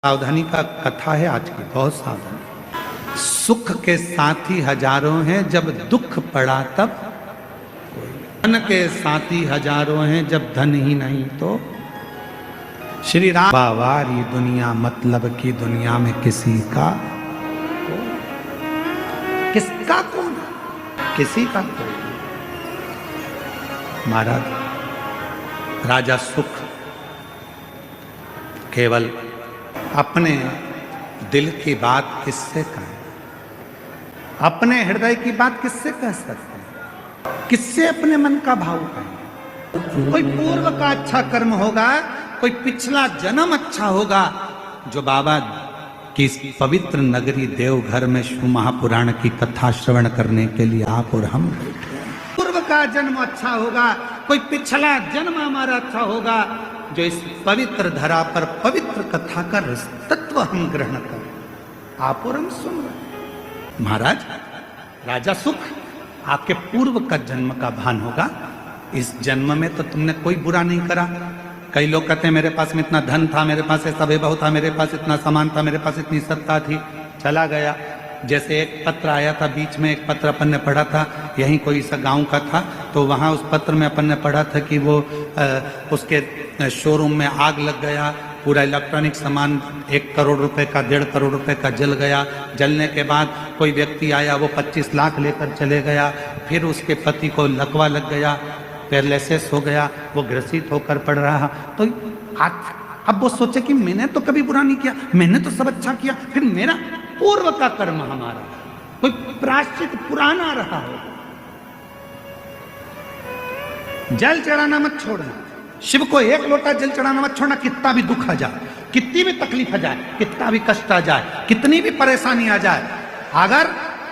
सावधानी का कथा है आज की, बहुत सावधानी। सुख के साथी हजारों हैं, जब दुख पड़ा तब कोई। धन के साथी हजारों हैं, जब धन ही नहीं तो। श्री राम बावारी दुनिया मतलब की दुनिया में किसी का किसका कौन, किसी का कोई। महाराज राजा सुख केवल अपने दिल की बात किससे कहें, अपने हृदय की बात किससे कह सकते हैं, किससे अपने मन का भाव कहें। कोई पूर्व का अच्छा कर्म होगा, कोई पिछला जन्म अच्छा होगा, जो बाबा की पवित्र नगरी देवघर में शिव महापुराण की कथा श्रवण करने के लिए आप और हम बैठे हैं। पूर्व का जन्म अच्छा होगा, कोई पिछला जन्म हमारा अच्छा होगा, जो इस पवित्र धरा पर पवित्र कथा का तत्व हम ग्रहण करें। आप और हम सुन रहे। महाराज राजा सुख, आपके पूर्व का जन्म का भान होगा। इस जन्म में तो तुमने कोई बुरा नहीं करा। कई लोग कहते हैं मेरे पास में इतना धन था, मेरे पास ऐसा वैभव था, मेरे पास इतना सामान था, मेरे पास इतनी सत्ता थी, चला गया। जैसे एक पत्र आया था बीच में, एक पत्र अपन ने पढ़ा था, यहीं कोई सा गांव का था, तो वहां उस पत्र में अपन ने पढ़ा था कि वो उसके शोरूम में आग लग गया, पूरा इलेक्ट्रॉनिक सामान 1 करोड़ रुपए का 1.5 करोड़ रुपए का जल गया। जलने के बाद कोई व्यक्ति आया, वो 25 लाख लेकर चले गया। फिर उसके पति को लकवा लग गया, पैरालिसिस हो गया, वो ग्रसित होकर पड़ रहा। तो अब वो सोचे कि मैंने तो कभी बुरा नहीं किया, मैंने तो सब अच्छा किया, फिर मेरा पूर्व का कर्म हमारा कोई प्रायश्चित पुराना रहा हो। जल चढ़ाना मत छोड़ना, शिव को 1 लोटा जल चढ़ाना मत छोड़ना। कितना भी दुख आ जाए, कितनी भी तकलीफ आ जाए, कितना भी कष्ट आ जाए, कितनी भी परेशानी आ जाए, अगर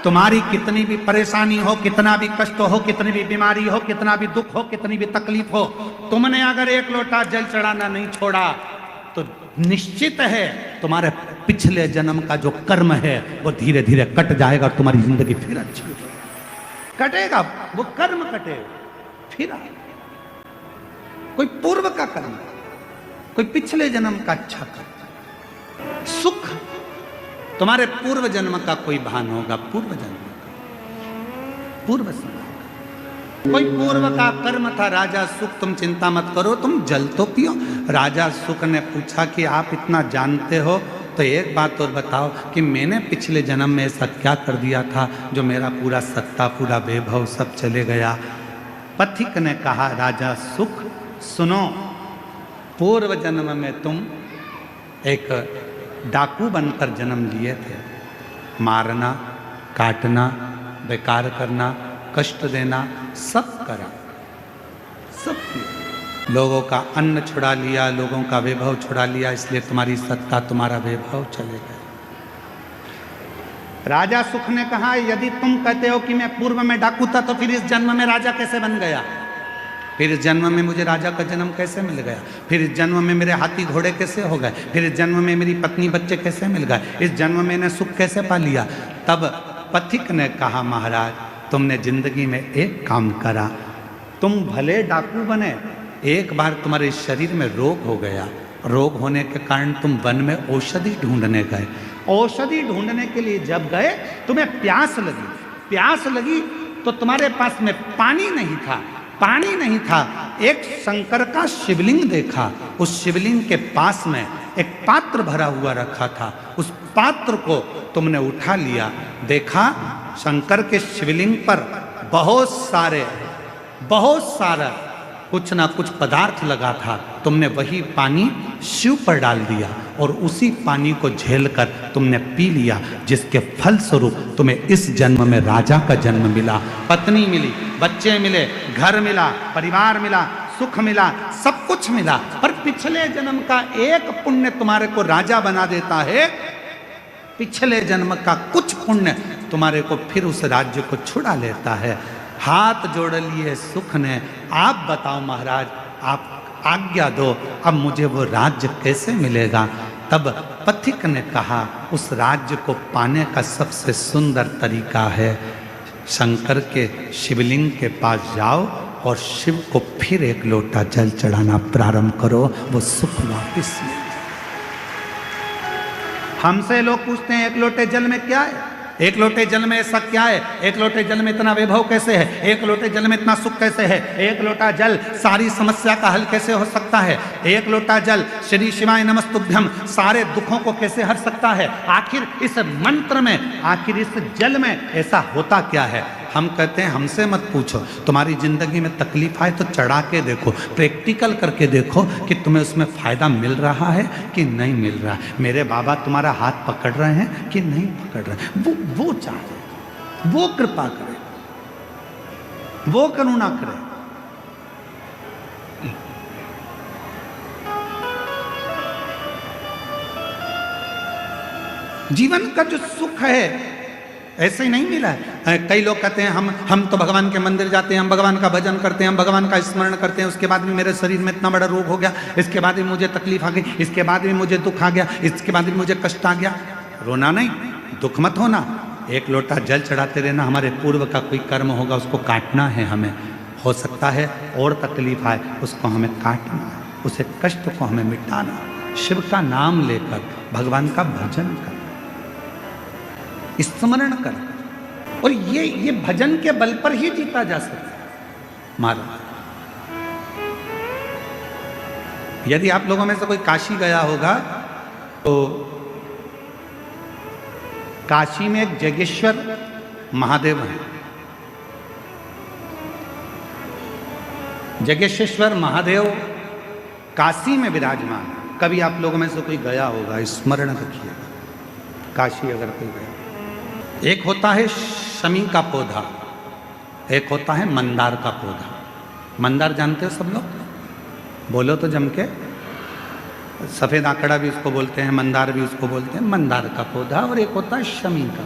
तुम्हारी कितनी भी परेशानी हो, कितना भी कष्ट हो, कितनी भी बीमारी हो, कितना भी दुख हो, कितनी भी तकलीफ हो, तुमने अगर 1 लोटा जल चढ़ाना नहीं छोड़ा तो निश्चित है तुम्हारे पिछले जन्म का जो कर्म है वो धीरे धीरे कट जाएगा, तुम्हारी जिंदगी फिर अच्छी कटेगा, वो कर्म कटेगा फिर। कोई पूर्व का कर्म, कोई पिछले जन्म का अच्छा कर्म। सुख तुम्हारे पूर्व जन्म का कोई भान होगा, पूर्व जन्म का, पूर्व से कोई पूर्व का कर्म था। राजा सुख तुम चिंता मत करो, तुम जल तो पियो। राजा सुख ने पूछा कि आप इतना जानते हो तो एक बात और बताओ कि मैंने पिछले जन्म में ऐसा क्या कर दिया था जो मेरा पूरा सत्ता, पूरा वैभव सब चले गया। पथिक ने कहा राजा सुख सुनो, पूर्व जन्म में तुम एक डाकू बनकर जन्म लिए थे। मारना, काटना, बेकार करना, कष्ट देना, सब करा, सब किया। लोगों का अन्न छुड़ा लिया, लोगों का वैभव छुड़ा लिया, इसलिए तुम्हारी सत्ता, तुम्हारा वैभव चले गए। राजा सुख ने कहा यदि तुम कहते हो कि मैं पूर्व में डाकू था तो फिर इस जन्म में राजा कैसे बन गया? फिर इस जन्म में मुझे राजा का जन्म कैसे मिल गया? फिर इस जन्म में मेरे हाथी घोड़े कैसे हो गए? फिर इस जन्म में मेरी पत्नी बच्चे कैसे मिल गए? इस जन्म में मैंने सुख कैसे पा लिया? तब पथिक ने कहा महाराज तुमने जिंदगी में एक काम करा, तुम भले डाकू बने, एक बार तुम्हारे शरीर में रोग हो गया, रोग होने के कारण तुम वन में औषधि ढूंढने गए। औषधि ढूंढने के लिए जब गए तुम्हें प्यास लगी, प्यास लगी तो तुम्हारे पास में पानी नहीं था, पानी नहीं था। एक शंकर का शिवलिंग देखा, उस शिवलिंग के पास में एक पात्र भरा हुआ रखा था, उस पात्र को तुमने उठा लिया, देखा शंकर के शिवलिंग पर बहुत सारा कुछ ना कुछ पदार्थ लगा था। तुमने वही पानी शिव पर डाल दिया और उसी पानी को झेलकर तुमने पी लिया, जिसके फल स्वरूप तुम्हें इस जन्म में राजा का जन्म मिला, पत्नी मिली, बच्चे मिले, घर मिला, परिवार मिला, सुख मिला, सब कुछ मिला। पर पिछले जन्म का एक पुण्य तुम्हारे को राजा बना देता है, पिछले जन्म का कुछ पुण्य तुम्हारे को फिर उस राज्य को छुड़ा लेता है। हाथ जोड़ लिए सुख ने, आप बताओ महाराज, आप आज्ञा दो, अब मुझे वो राज्य कैसे मिलेगा? तब पथिक ने कहा उस राज्य को पाने का सबसे सुंदर तरीका है, शंकर के शिवलिंग के पास जाओ और शिव को फिर 1 लोटा जल चढ़ाना प्रारंभ करो, वो सुख वापिस ले। हमसे लोग पूछते हैं एक लोटे जल में क्या है, एक लोटे जल में ऐसा क्या है, एक लोटे जल में इतना वैभव कैसे है, एक लोटे जल में इतना सुख कैसे है, एक लोटा जल सारी समस्या का हल कैसे हो सकता है, एक लोटा जल श्री शिवाय नमस्तुभ्यम सारे दुखों को कैसे हर सकता है। आखिर इस मंत्र में, आखिर इस जल में ऐसा होता क्या है। हम कहते हैं हमसे मत पूछो, तुम्हारी जिंदगी में तकलीफ आए तो चढ़ा के देखो, प्रैक्टिकल करके देखो कि तुम्हें उसमें फायदा मिल रहा है कि नहीं मिल रहा है। मेरे बाबा तुम्हारा हाथ पकड़ रहे हैं कि नहीं पकड़ रहे हैं, वो चाहे, वो कृपा करे, वो करुणा करे। जीवन का जो सुख है ऐसे ही नहीं मिला है। कई लोग कहते हैं हम तो भगवान के मंदिर जाते हैं, हम भगवान का भजन करते हैं, हम भगवान का स्मरण करते हैं, उसके बाद भी मेरे शरीर में इतना बड़ा रोग हो गया, इसके बाद भी मुझे तकलीफ आ गई, इसके बाद भी मुझे दुख आ गया, इसके बाद भी मुझे कष्ट आ गया। रोना नहीं, दुख मत होना, एक लोटा जल चढ़ाते रहना। हमारे पूर्व का कोई कर्म होगा उसको काटना है हमें, हो सकता है और तकलीफ आए उसको हमें काटना है, उसे कष्ट को हमें मिटाना। शिव का नाम लेकर भगवान का भजन कर, स्मरण कर, और ये भजन के बल पर ही जीता जा सकता है महाराज। यदि आप लोगों में से कोई काशी गया होगा तो काशी में एक जगेश्वर महादेव है। जगेश्वर महादेव काशी में विराजमान। कभी आप लोगों में से कोई गया होगा, स्मरण रखिएगा, काशी अगर कोई गया। एक होता है शमी का पौधा, एक होता है मंदार का पौधा। मंदार जानते हो सब लोग, बोलो तो जम के। सफ़ेद आंकड़ा भी उसको बोलते हैं, मंदार भी उसको बोलते हैं, मंदार का पौधा। और एक होता है शमी का।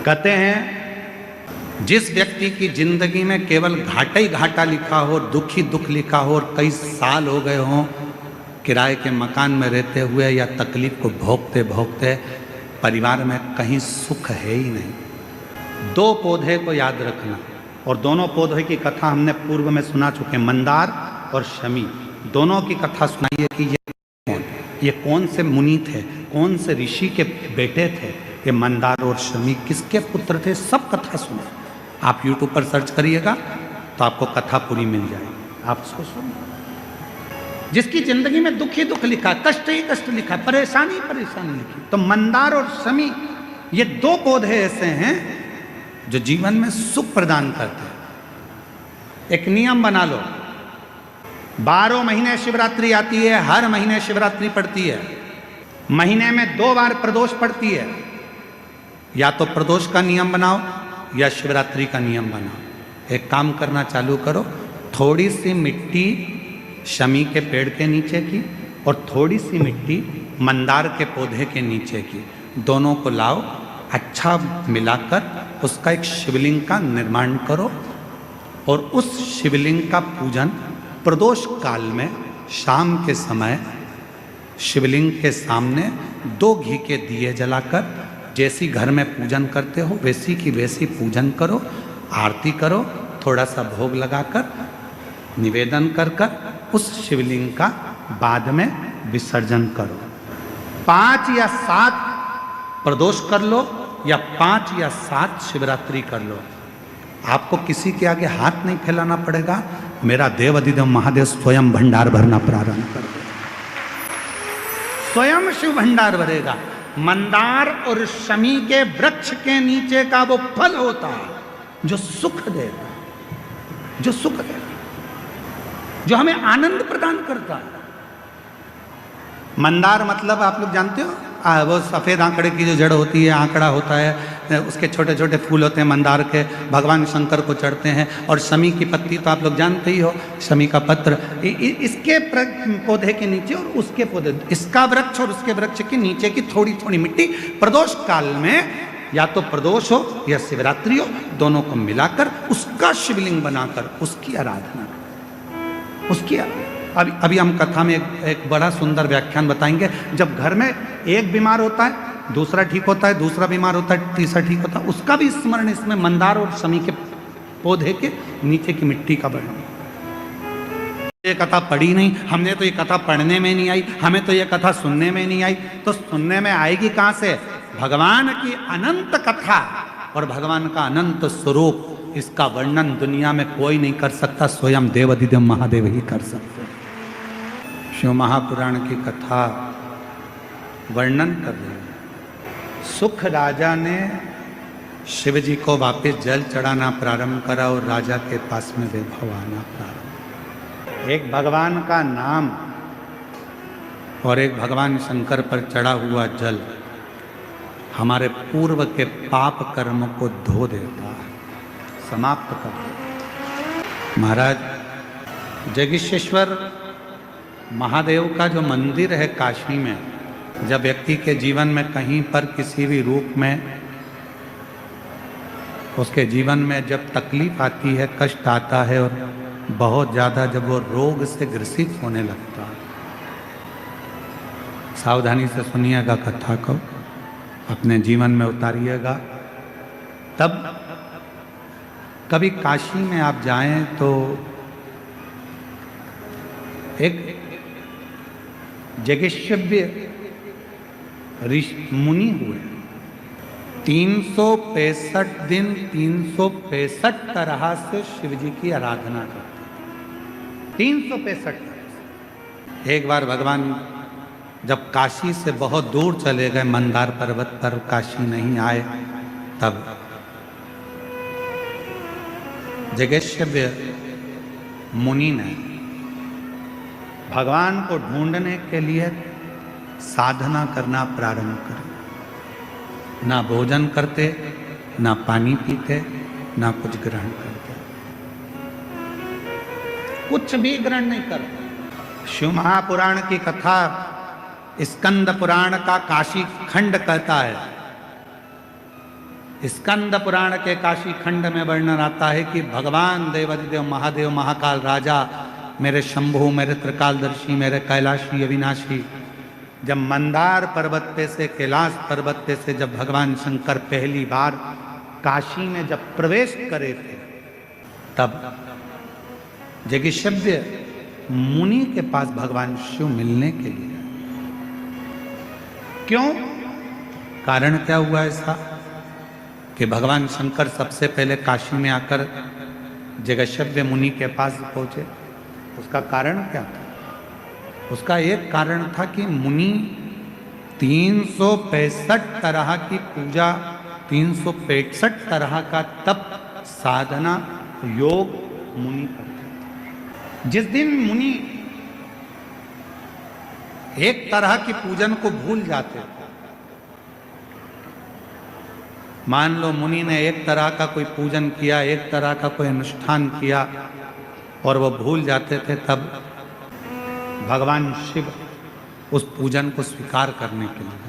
कहते हैं जिस व्यक्ति की जिंदगी में केवल घाटा ही घाटा लिखा हो, दुख ही दुख लिखा हो, और कई साल हो गए हों किराए के मकान में रहते हुए या तकलीफ को भोगते भोगते, परिवार में कहीं सुख है ही नहीं। दो पौधे को याद रखना, और दोनों पौधे की कथा हमने पूर्व में सुना चुके हैं, मंदार और शमी। दोनों की कथा सुनाइए कि ये कौन से मुनि थे, कौन से ऋषि के बेटे थे, ये मंदार और शमी किसके पुत्र थे, सब कथा सुने। आप YouTube पर सर्च करिएगा तो आपको कथा पूरी मिल जाएगी, आप उसको सुनिए। जिसकी जिंदगी में दुख ही दुख लिखा, कष्ट ही कष्ट लिखा, परेशानी परेशानी लिखी। तो मंदार और शमी ये दो पौधे ऐसे हैं जो जीवन में सुख प्रदान करते हैं। एक नियम बना लो, 12 महीने शिवरात्रि आती है, हर महीने शिवरात्रि पड़ती है, महीने में 2 बार प्रदोष पड़ती है। या तो प्रदोष का नियम बनाओ या शिवरात्रि का नियम बनाओ। एक काम करना चालू करो, थोड़ी सी मिट्टी शमी के पेड़ के नीचे की और थोड़ी सी मिट्टी मंदार के पौधे के नीचे की, दोनों को लाओ, अच्छा मिलाकर उसका एक शिवलिंग का निर्माण करो, और उस शिवलिंग का पूजन प्रदोष काल में शाम के समय शिवलिंग के सामने 2 घी के दिए जलाकर, जैसी घर में पूजन करते हो वैसी की वैसी पूजन करो, आरती करो, थोड़ा सा भोग लगाकर निवेदन कर कर उस शिवलिंग का बाद में विसर्जन करो। 5 या 7 प्रदोष कर लो या 5 या 7 शिवरात्रि कर लो, आपको किसी के आगे हाथ नहीं फैलाना पड़ेगा। मेरा देव अधिदेव महादेव स्वयं भंडार भरना प्रारंभ कर दे, स्वयं शिव भंडार भरेगा। मंदार और शमी के वृक्ष के नीचे का वो फल होता है जो सुख देगा, जो सुख देगा, जो हमें आनंद प्रदान करता है। मंदार मतलब आप लोग जानते हो, वो सफ़ेद आंकड़े की जो जड़ होती है, आंकड़ा होता है, उसके छोटे छोटे फूल होते हैं मंदार के, भगवान शंकर को चढ़ते हैं। और शमी की पत्ती तो आप लोग जानते ही हो, शमी का पत्र, इसके पौधे के नीचे और उसके पौधे, इसका वृक्ष और उसके वृक्ष के नीचे की थोड़ी थोड़ी मिट्टी प्रदोष काल में, या तो प्रदोष हो या शिवरात्रि हो, दोनों को मिलाकर उसका शिवलिंग बनाकर उसकी आराधना, उसकी अभी हम कथा में एक बड़ा सुंदर व्याख्यान बताएंगे। जब घर में एक बीमार होता है, दूसरा ठीक होता है, दूसरा बीमार होता है, तीसरा ठीक होता है, उसका भी स्मरण इसमें मंदार और शमी के पौधे के नीचे की मिट्टी का वर्णन। ये कथा पढ़ी नहीं, हमने तो ये कथा पढ़ने में नहीं आई, हमें तो ये कथा सुनने में नहीं आई। तो सुनने में आएगी कहां से? भगवान की अनंत कथा और भगवान का अनंत स्वरूप, इसका वर्णन दुनिया में कोई नहीं कर सकता, स्वयं देवाधिदेव महादेव ही कर सकते। शिव महापुराण की कथा वर्णन कर रहे हैं। सुख राजा ने शिव जी को वापस जल चढ़ाना प्रारंभ करा और राजा के पास में वैभव आना प्रारंभ। एक भगवान का नाम और एक भगवान शंकर पर चढ़ा हुआ जल हमारे पूर्व के पाप कर्म को धो देता है, समाप्त कर देता। महाराज जगदीशेश्वर महादेव का जो मंदिर है काशी में, जब व्यक्ति के जीवन में कहीं पर किसी भी रूप में उसके जीवन में जब तकलीफ आती है, कष्ट आता है और बहुत ज़्यादा जब वो रोग से ग्रसित होने लगता है, सावधानी से सुनिएगा कथा को, अपने जीवन में उतारिएगा। तब कभी काशी में आप जाएं तो एक जगेश्वव्य मुनि हुए, 365 दिन 365 तरह से शिव जी की आराधना करते। 365। एक बार भगवान जब काशी से बहुत दूर चले गए, मंदार पर्वत पर काशी नहीं आए, तब जगेश्वव्य मुनि ने भगवान को ढूंढने के लिए साधना करना प्रारंभ करी। ना भोजन करते, ना पानी पीते, ना कुछ ग्रहण करते, कुछ भी ग्रहण नहीं करते। शिव महापुराण की कथा स्कंद पुराण का काशी खंड कहता है। स्कंद पुराण के काशी खंड में वर्णन आता है कि भगवान देवाधिदेव महादेव महाकाल राजा, मेरे शंभु, मेरे त्रिकालदर्शी, मेरे कैलाशी अविनाशी, जब मंदार पर्वत पे से, कैलाश पर्वत पे से जब भगवान शंकर पहली बार काशी में जब प्रवेश करे थे, तब जगेश्वव्य मुनि के पास भगवान शिव मिलने के लिए। क्यों? कारण क्या हुआ ऐसा कि भगवान शंकर सबसे पहले काशी में आकर जगेश्वव्य मुनि के पास पहुंचे? उसका कारण क्या था? उसका एक कारण था कि मुनि 365 तरह की पूजा, 365 तरह का तप, साधना, योग मुनि करते थे। जिस दिन मुनि एक तरह की पूजन को भूल जाते थे, मान लो मुनि ने एक तरह का कोई पूजन किया, एक तरह का कोई अनुष्ठान किया और वो भूल जाते थे, तब भगवान शिव उस पूजन को स्वीकार करने के लिए,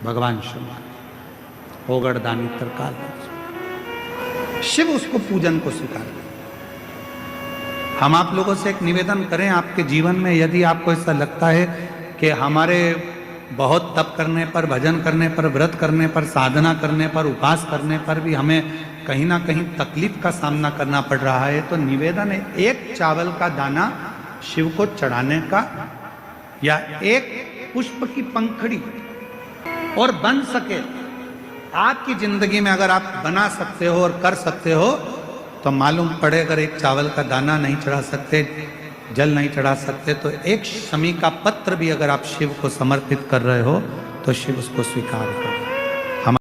भगवान शिव ओगड़दानी त्रिकाल शिव उसको पूजन को स्वीकार कर। हम आप लोगों से एक निवेदन करें, आपके जीवन में यदि आपको ऐसा लगता है कि हमारे बहुत तप करने पर, भजन करने पर, व्रत करने पर, साधना करने पर, उपास करने पर भी हमें कहीं ना कहीं तकलीफ का सामना करना पड़ रहा है, तो निवेदन है एक चावल का दाना शिव को चढ़ाने का, या एक पुष्प की पंखड़ी, और बन सके आपकी जिंदगी में अगर आप बना सकते हो और कर सकते हो, तो मालूम पड़े अगर एक चावल का दाना नहीं चढ़ा सकते, जल नहीं चढ़ा सकते, तो एक शमी का पत्र भी अगर आप शिव को समर्पित कर रहे हो तो शिव उसको स्वीकार करो।